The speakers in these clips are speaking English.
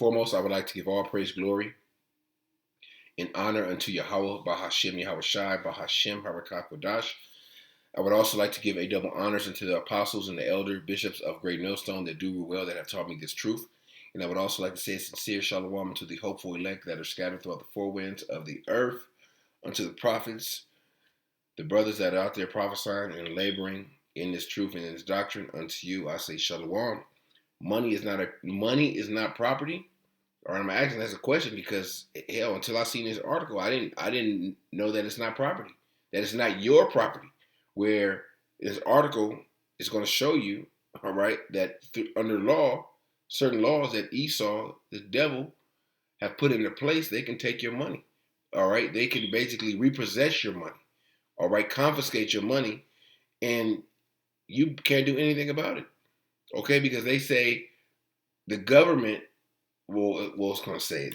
foremost, I would like to give all praise, glory, and honor unto Yahawah, Bahasham, Yahawashi, Bahasham, Harakakodash. I would also like to give a double honors unto the apostles and the elder bishops of Great Millstone that do well, that have taught me this truth. And I would also like to say a sincere shalom unto the hopeful elect that are scattered throughout the four winds of the earth, unto the prophets, the brothers that are out there prophesying and laboring in this truth and in this doctrine. Unto you, I say shalom. Money is not property. Or I'm asking that's a question because hell, until I seen this article, I didn't know that it's not property, that it's not your property. Where this article is going to show you, all right, that under law, certain laws that Esau, the devil, have put into place, they can take your money. All right, they can basically repossess your money. All right, confiscate your money, and you can't do anything about it. Okay, because they say the government what's going to say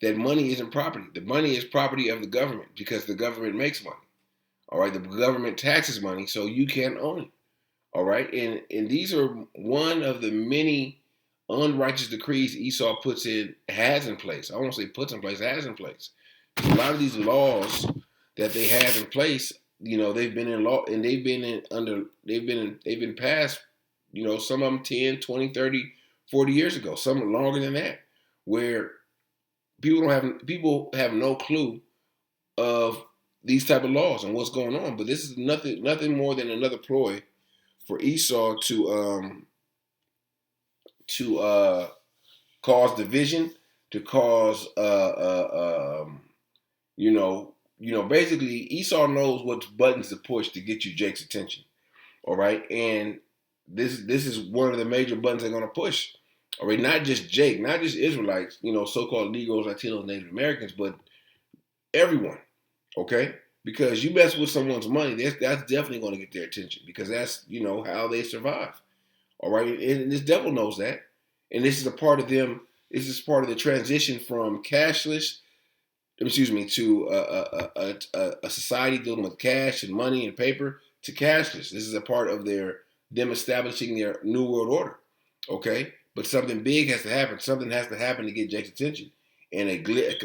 that money isn't property. The money is property of the government because the government makes money. All right, the government taxes money, so you can't own it. All right, and these are one of the many unrighteous decrees Esau has in place. I won't say puts in place, has in place. A lot of these laws that they have in place, they've been in law and they've been passed, some of them 10, 20, 30, 40 years ago, some longer than that, where people have no clue of these type of laws and what's going on. But this is nothing more than another ploy for Esau to cause division, to cause basically Esau knows what buttons to push to get you Jake's attention. All right, and this is one of the major buttons they're going to push. All right, not just Jake, not just Israelites, so-called Negroes, Latinos, Native Americans, but everyone. Okay, because you mess with someone's money, that's definitely going to get their attention because that's how they survive. All right, and this devil knows that, and this is a part of them. This is part of the transition from cashless, to a society dealing with cash and money and paper to cashless. This is a part of them establishing their new world order. Okay, but something big has to happen. Something has to happen to get Jake's attention, and a glitch,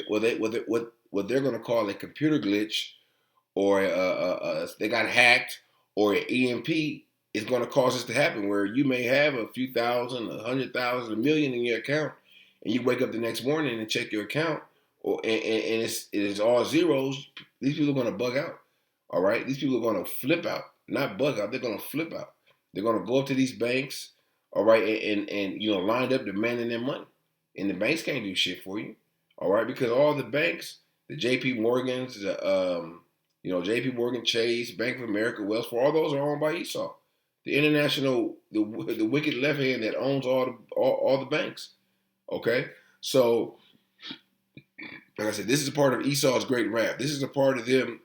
what they're going to call a computer glitch, or they got hacked, or an EMP is going to cause this to happen, where you may have a few thousand, 100,000, a million in your account, and you wake up the next morning and check your account, and it is all zeros. These people are going to bug out. All right, these people are going to flip out, not bug out. They're going to flip out. They're going to go up to these banks, all right, and lined up demanding their money, and the banks can't do shit for you, all right, because all the banks, the J.P. Morgans, J.P. Morgan, Chase, Bank of America, Wells Fargo, all those are owned by Esau, the international, the wicked left hand that owns all the banks. Okay, so like I said, this is a part of Esau's great wrath. This is a part of them,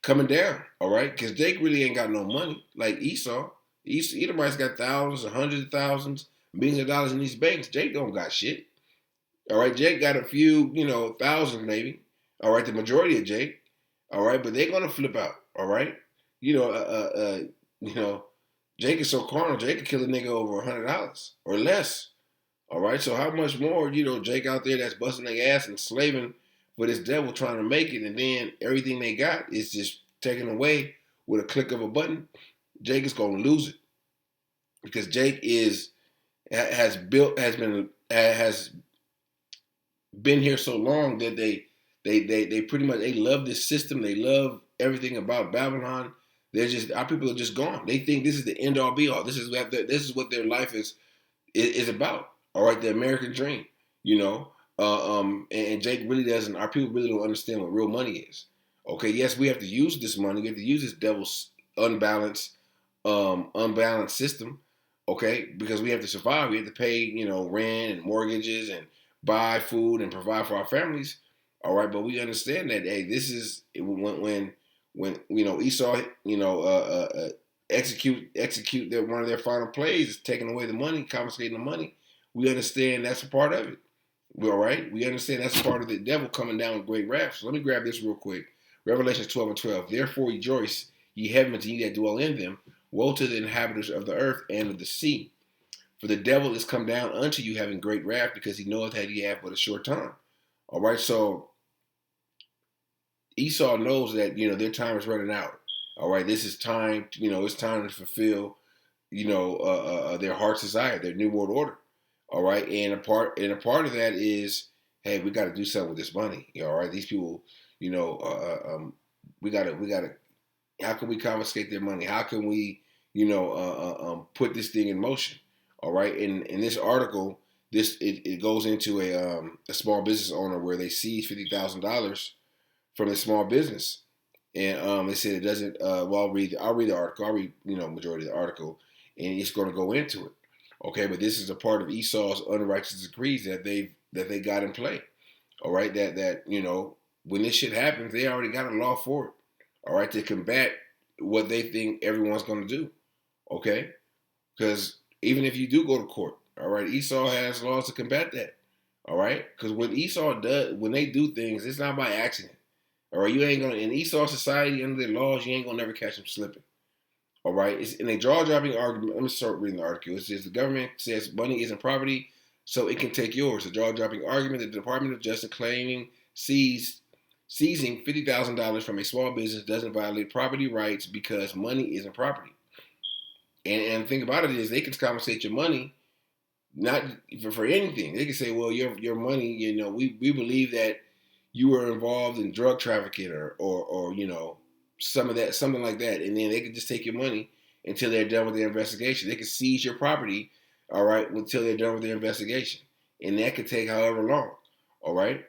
coming down. All right, because Jake really ain't got no money like Esau. Edomites got thousands, hundreds of thousands, millions of dollars in these banks. Jake don't got shit. All right, Jake got a few, thousands maybe. All right, the majority of Jake. All right, but they're gonna flip out. All right, Jake is so carnal. Jake could kill a nigga over $100 or less. All right, so how much more, Jake out there that's busting their ass and slaving for this devil trying to make it, and then everything they got is just taken away with a click of a button. Jake is gonna lose it because Jake has been here so long that they pretty much they love this system. They love everything about Babylon. Our people are just gone. They think this is the end all be all. This is what their life is about. All right, the American dream. And Jake really doesn't. Our people really don't understand what real money is. Okay, yes, we have to use this money. We have to use this devil's unbalanced system. Okay, because we have to survive. We have to pay, rent and mortgages and buy food and provide for our families. All right, but we understand that this is when Esau execute one of their final plays, taking away the money, confiscating the money. We understand that's a part of it. All right, we understand that's part of the devil coming down with great wrath. So let me grab this real quick. Revelation 12:12. Therefore rejoice, ye heavens, and ye that dwell in them. Woe to the inhabitants of the earth and of the sea. For the devil is come down unto you having great wrath, because he knoweth that he hath but a short time. All right, so Esau knows that their time is running out. All right, this is time. It's time to fulfill their heart's desire, their new world order. All right, and a part of that is, hey, we got to do something with this money. All right, these people, we gotta. How can we confiscate their money? How can we, put this thing in motion? All right, in this article, it goes into a small business owner where they seized $50,000 from a small business, and they said it doesn't. Well, I'll read the article. I'll read majority of the article, and it's going to go into it. Okay, but this is a part of Esau's unrighteous decrees that they got in play. All right, that when this shit happens, they already got a law for it. All right, to combat what they think everyone's going to do. Okay, because even if you do go to court, all right, Esau has laws to combat that. All right, because when they do things, it's not by accident. All right, you ain't gonna in Esau society under their laws, you ain't gonna never catch them slipping. All right, it's in a jaw-dropping argument. Let me start reading the article. It says the government says money isn't property, so it can take yours. A jaw-dropping argument that the Department of Justice claiming seizing $50,000 from a small business doesn't violate property rights because money isn't property. And the thing about it is they can compensate your money not for anything. They can say, well, your money, we believe that you were involved in drug trafficking or something like that, and then they could just take your money until they're done with their investigation. They could seize your property, all right, until they're done with their investigation, and that could take however long, all right.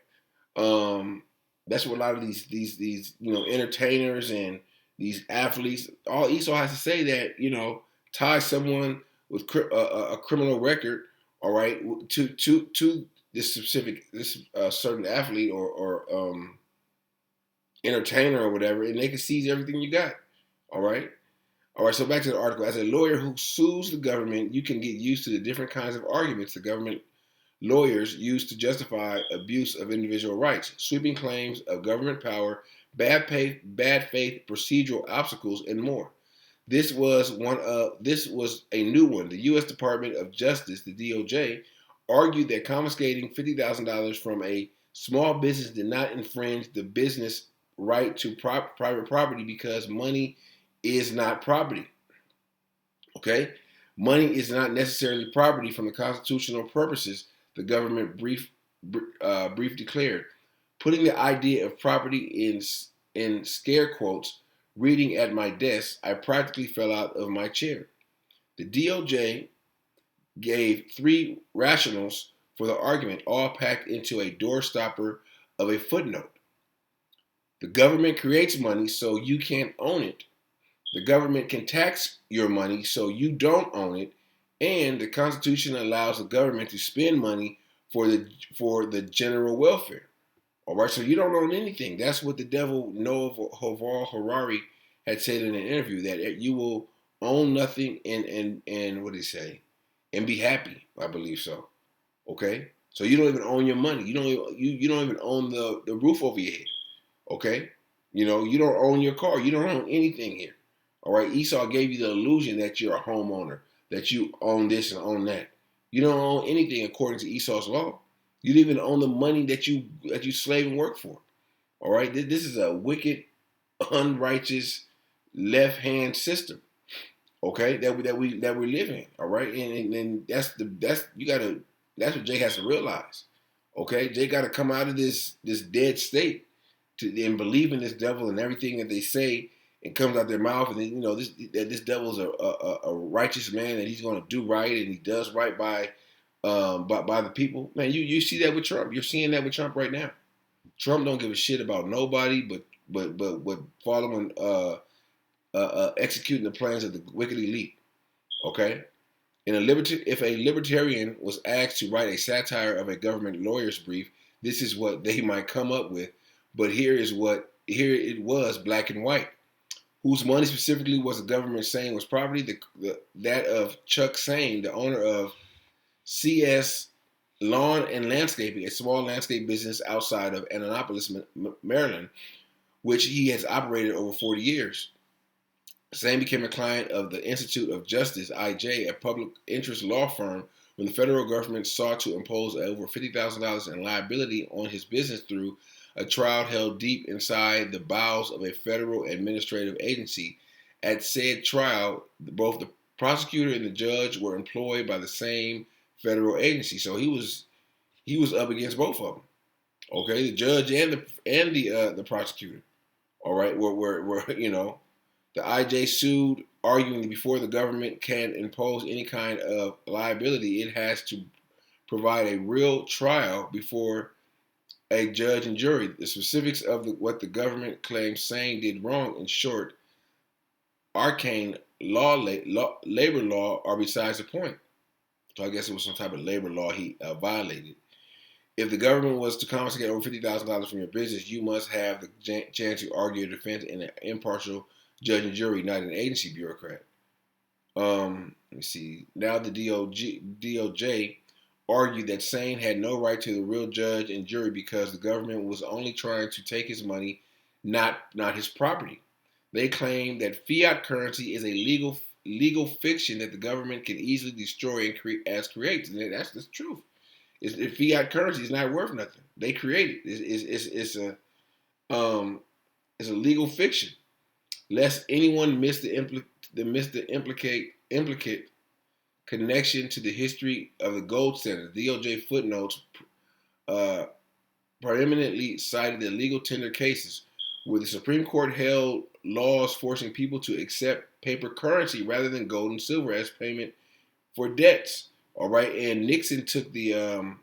That's what a lot of these entertainers and these athletes. All Esau has to say that tie someone with a criminal record, all right, to this certain athlete or entertainer or whatever, and they can seize everything you got. All right. All right. So back to the article. As a lawyer who sues the government, you can get used to the different kinds of arguments the government lawyers use to justify abuse of individual rights, sweeping claims of government power, bad faith, procedural obstacles, and more. This was a new one. The U.S. Department of Justice, the DOJ, argued that confiscating $50,000 from a small business did not infringe the business right to private property because money is not property. Okay? Money is not necessarily property from the constitutional purposes, the government brief declared, putting the idea of property in scare quotes. Reading at my desk, I practically fell out of my chair. The DOJ gave three rationales for the argument, all packed into a doorstopper of a footnote. The government creates money, so you can't own it. The government can tax your money, so you don't own it. And the Constitution allows the government to spend money for the general welfare. All right, so you don't own anything. That's what the devil Yuval Harari had said in an interview, that you will own nothing and what did he say? And be happy. I believe so. Okay, so you don't even own your money. You don't even own the roof over your head. Okay, you don't own your car. You don't own anything here. All right, Esau gave you the illusion that you're a homeowner, that you own this and own that. You don't own anything according to Esau's law. You don't even own the money that you slave and work for. All right, this is a wicked, unrighteous, left-hand system. Okay, that we live in. All right, and that's what Jake has to realize. Okay, Jake got to come out of this dead state and believe in this devil and everything that they say and comes out their mouth, and then, this devil's a righteous man, and he's going to do right, and he does right by the people. Man, you see that with Trump. You're seeing that with Trump right now. Trump don't give a shit about nobody, but following executing the plans of the wicked elite. Okay. If a libertarian was asked to write a satire of a government lawyer's brief, this is what they might come up with. But here it was, black and white. Whose money specifically was the government saying was property? That of Chuck Sane, the owner of CS Lawn and Landscaping, a small landscape business outside of Annapolis, Maryland, which he has operated over 40 years. Same became a client of the Institute of Justice (IJ), a public interest law firm, when the federal government sought to impose over $50,000 in liability on his business through a trial held deep inside the bowels of a federal administrative agency. At said trial, both the prosecutor and the judge were employed by the same federal agency. So he was up against both of them. Okay, the judge and the prosecutor. All right, were the IJ sued, arguing that before the government can impose any kind of liability, it has to provide a real trial before a judge and jury. The specifics of what the government claims Sane did wrong, in short, arcane labor law, are besides the point. So I guess it was some type of labor law he violated. If the government was to confiscate over $50,000 from your business, you must have the chance to argue your defense in an impartial judge and jury, not an agency bureaucrat. Let me see. Now the DOJ argued that Sane had no right to the real judge and jury because the government was only trying to take his money, not his property. They claim that fiat currency is a legal fiction that the government can easily destroy and create. And that's the truth. Fiat currency is not worth nothing. They create it. It's a legal fiction. Lest anyone miss the implicate connection to the history of the gold standard. DOJ footnotes preeminently cited the legal tender cases where the Supreme Court held laws forcing people to accept paper currency rather than gold and silver as payment for debts. All right, and Nixon took the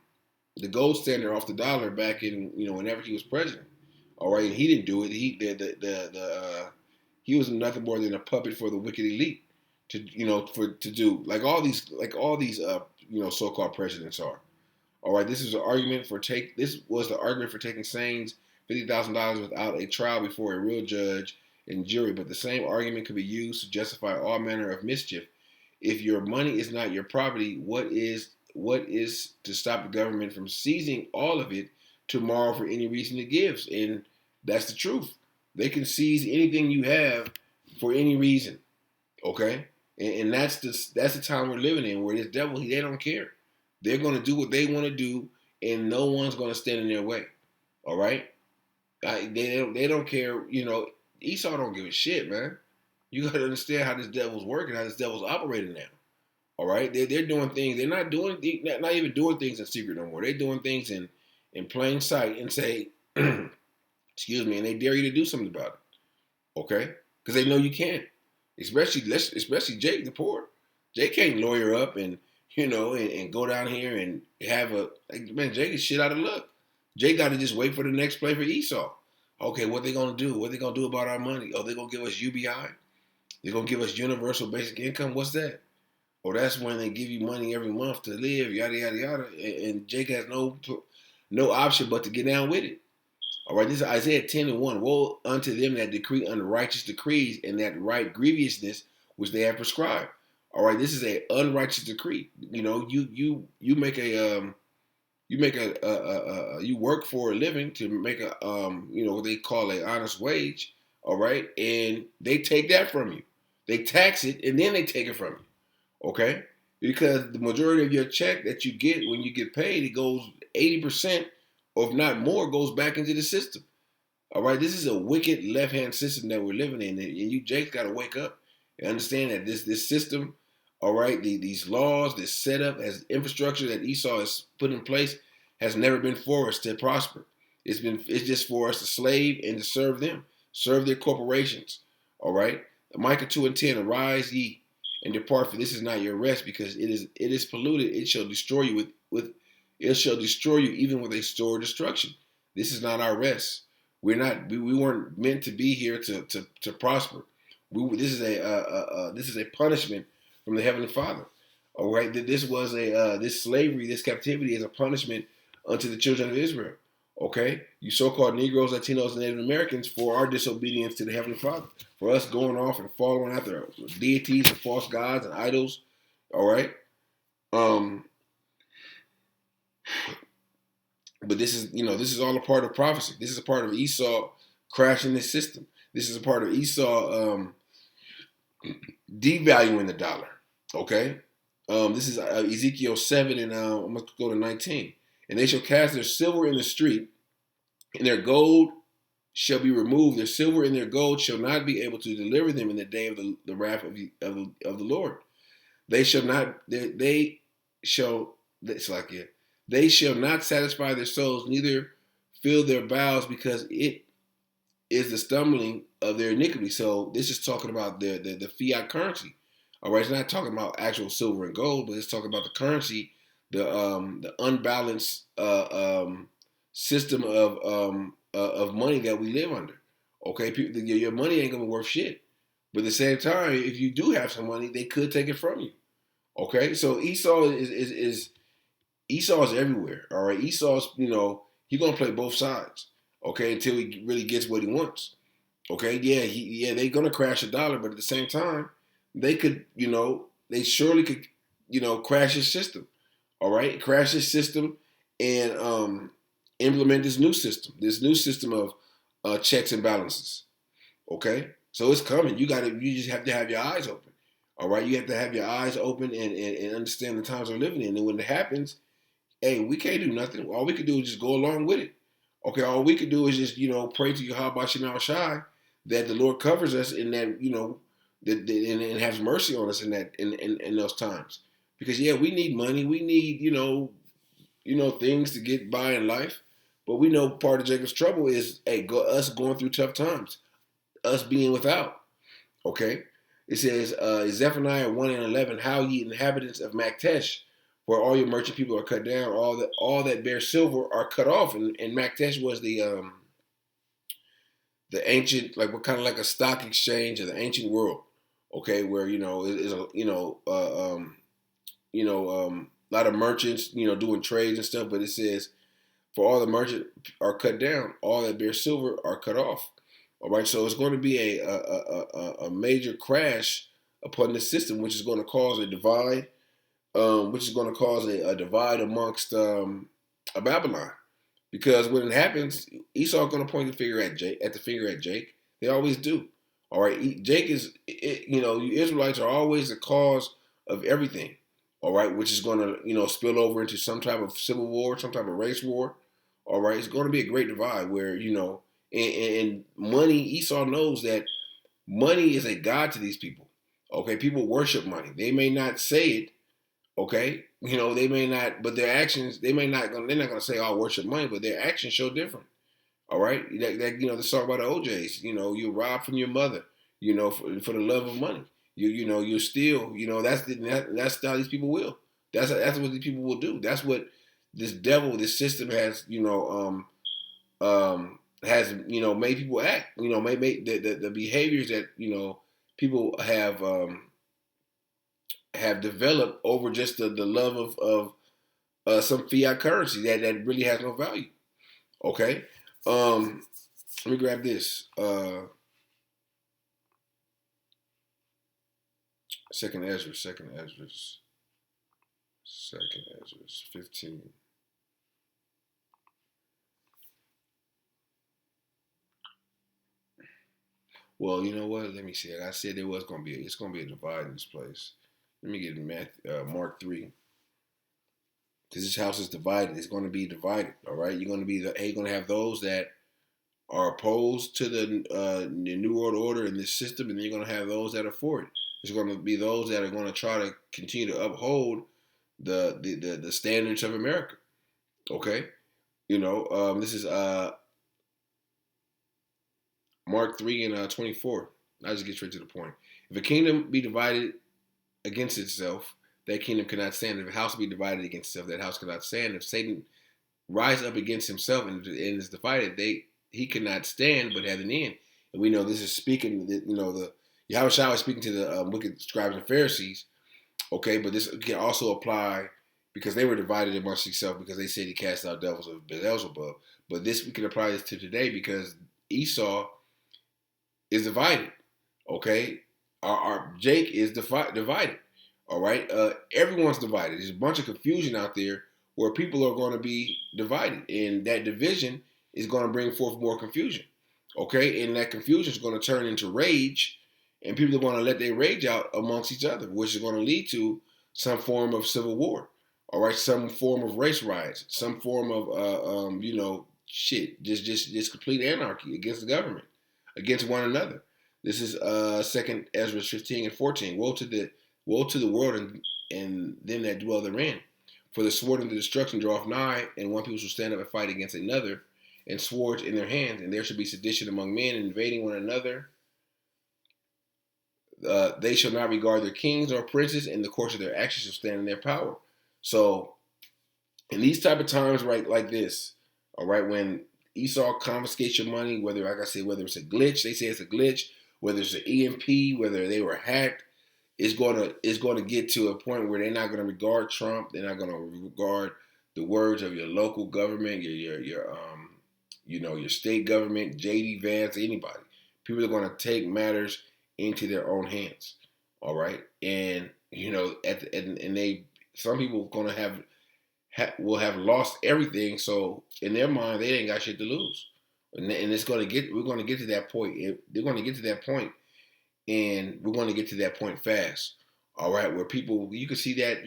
gold standard off the dollar back in whenever he was president. All right, and he didn't do it. He was nothing more than a puppet for the wicked elite to do like all these so-called presidents are. All right, this was the argument for taking Sane's $50,000 without a trial before a real judge and jury. But the same argument could be used to justify all manner of mischief. If your money is not your property, what is to stop the government from seizing all of it tomorrow for any reason it gives? And that's the truth. They can seize anything you have for any reason. Okay? And that's the time we're living in, where this devil, they don't care. They're going to do what they want to do, and no one's going to stand in their way. All right? They don't care. Esau don't give a shit, man. You got to understand how this devil's working, how this devil's operating now. All right? They're doing things. They're not even doing things in secret no more. They're doing things in plain sight and say, excuse me, and they dare you to do something about it. Okay? Because they know you can't. Especially Jake the poor. Jake can't lawyer up and go down here and have Jake is shit out of luck. Jake got to just wait for the next play for Esau. Okay, what they gonna do? What they gonna do about our money? Oh, they gonna give us UBI? They're gonna give us universal basic income? What's that? Oh, that's when they give you money every month to live, yada yada yada. And Jake has no option but to get down with it. All right, this is Isaiah 10:1. Woe unto them that decree unrighteous decrees and that write grievousness which they have prescribed. All right, this is an unrighteous decree. You make you work for a living to make what they call an honest wage. All right, and they take that from you. They tax it and then they take it from you. Okay, because the majority of your check that you get when you get paid, it goes 80%, or if not more, goes back into the system. All right, this is a wicked left-hand system that we're living in, and you, Jake, got to wake up and understand that this system, all right, these laws, this setup, as infrastructure that Esau has put in place, has never been for us to prosper. It's just for us to slave and to serve them, serve their corporations. All right, Micah 2:10, arise ye and depart, for this is not your rest, because it is polluted. It shall destroy you it shall destroy you even with a store of destruction. This is not our rest. We weren't meant to be here to prosper. This is a punishment from the Heavenly Father. All right, this slavery, this captivity is a punishment unto the children of Israel. Okay, you so-called Negroes, Latinos, and Native Americans, for our disobedience to the Heavenly Father, for us going off and following after deities and false gods and idols. All right, but this is all a part of prophecy. This is a part of Esau crashing this system. This is a part of Esau devaluing the dollar. Okay, this is Ezekiel 7, and I'm going to go to 19. And they shall cast their silver in the street, and their gold shall be removed. Their silver and their gold shall not be able to deliver them in the day of the wrath of the Lord. They shall not. They shall. It's like it. They shall not satisfy their souls, neither fill their bowels, because it is the stumbling of their iniquity. So this is talking about the fiat currency. All right, it's not talking about actual silver and gold, but it's talking about the currency, the unbalanced system of money that we live under. Okay, your money ain't gonna be worth shit. But at the same time, if you do have some money, they could take it from you. Okay, so Esau is everywhere. All right, Esau's he's gonna play both sides. Okay, until he really gets what he wants. Okay, they're gonna crash the dollar, but at the same time, they could they surely could crash his system. All right, crash his system and implement this new system of checks and balances. Okay, so it's coming. You just have to have your eyes open. All right, you have to have your eyes open and understand the times we're living in. And when it happens, hey, we can't do nothing. All we can do is just go along with it. Okay, all we can do is just pray to Yahawashi that the Lord covers us in that and has mercy on us in those times. Because we need money, we need things to get by in life, but we know part of Jacob's trouble is us going through tough times, us being without. Okay, it says Zephaniah 1:11, how ye inhabitants of Maktesh, where all your merchant people are cut down, all that bear silver are cut off, and Maktesh was the ancient, like what kind of like a stock exchange of the ancient world. Okay, where is a lot of merchants doing trades and stuff, but it says for all the merchants are cut down, all that bear silver are cut off. All right, so it's going to be a major crash upon the system, which is going to cause a divide, which is going to cause a divide amongst a Babylon. Because when it happens, Esau's going to point the finger at Jake. They always do. All right, Jake is, you Israelites are always the cause of everything. All right, which is going to spill over into some type of civil war, some type of race war. All right, it's going to be a great divide where and money. Esau knows that money is a god to these people. Okay, people worship money. They may not say it. Okay, they may not, but their actions, they're not gonna say, "Oh, I worship money," but their actions show different. All right, let's talk about the OJs. You rob from your mother. For the love of money. You steal. That's how these people will. That's what these people will do. That's what this devil, this system has made people act. Made the behaviors that people have developed over just the love of some fiat currency that really has no value. Okay, let me grab this. Second Ezra 15. Well, you know what? Let me see. Like I said, it's gonna be a divide in this place. Let me get Mark 3. Because this house is divided. It's going to be divided. All right, you're going to have those that are opposed to the New World Order and this system, and then you're going to have those that are for it. There's going to be those that are going to try to continue to uphold the standards of America. Okay, this is Mark 3 and 24. I just get straight to the point. If a kingdom be divided against itself, that kingdom cannot stand. If a house be divided against itself, that house cannot stand. If Satan rise up against himself and is divided, he cannot stand but have an end. And we know this is speaking, the Yahawashi is speaking to the wicked scribes and Pharisees. Okay, but this can also apply because they were divided amongst themselves because they said he cast out devils of Beelzebub. But we can apply this to today because Esau is divided. Okay, our Jake is divided. All right, everyone's divided. There's a bunch of confusion out there where people are going to be divided, and that division is going to bring forth more confusion. Okay, and that confusion is going to turn into rage, and people are going to let their rage out amongst each other, which is going to lead to some form of civil war. All right, some form of race riots, some form of just complete anarchy against the government, against one another. This is Second Ezra 15:14. Woe to the world and them that dwell therein. For the sword of the destruction draweth nigh, and one people shall stand up and fight against another, and swords in their hands, and there shall be sedition among men, invading one another. They shall not regard their kings or princes, and the course of their actions shall stand in their power. So, in these type of times, right, like this, all right, when Esau confiscates your money, whether, like I said, whether it's a glitch, they say it's a glitch, whether it's an EMP, whether they were hacked, it's gonna get to a point where they're not gonna regard Trump. They're not gonna regard the words of your local government, your state government, JD Vance, anybody. People are gonna take matters into their own hands. All right, and and they some people gonna will have lost everything. So in their mind, they ain't got shit to lose, and it's gonna get we're gonna get to that point. They're gonna get to that point and we're going to get to that point fast. All right, where people you can see that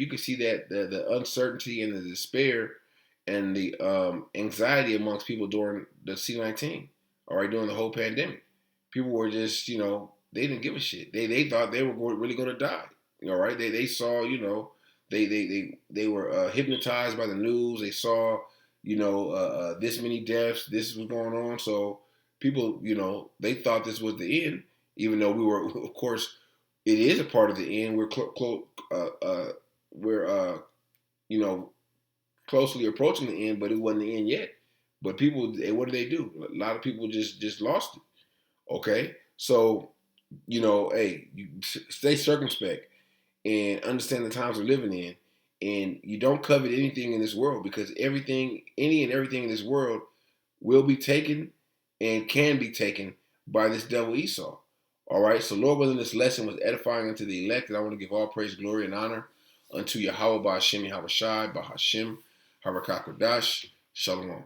the uncertainty and the despair and the anxiety amongst people during the C-19. All right, during the whole pandemic, people were just they didn't give a shit. They thought they were really going to die. All right, they saw they were hypnotized by the news. They saw this many deaths. This was going on. So people they thought this was the end, even though we were, of course, it is a part of the end. We're closely approaching the end, but it wasn't the end yet. But people, what do they do? A lot of people just lost it. Okay, so hey, you stay circumspect and understand the times we're living in, and you don't covet anything in this world because any and everything in this world will be taken and can be taken by this devil Esau. All right, so Lord willing, this lesson was edifying unto the elect, and I want to give all praise, glory, and honor unto Yahawah, Bahasham, Yahawashi, Bahasham, Harakakodash, Shalom.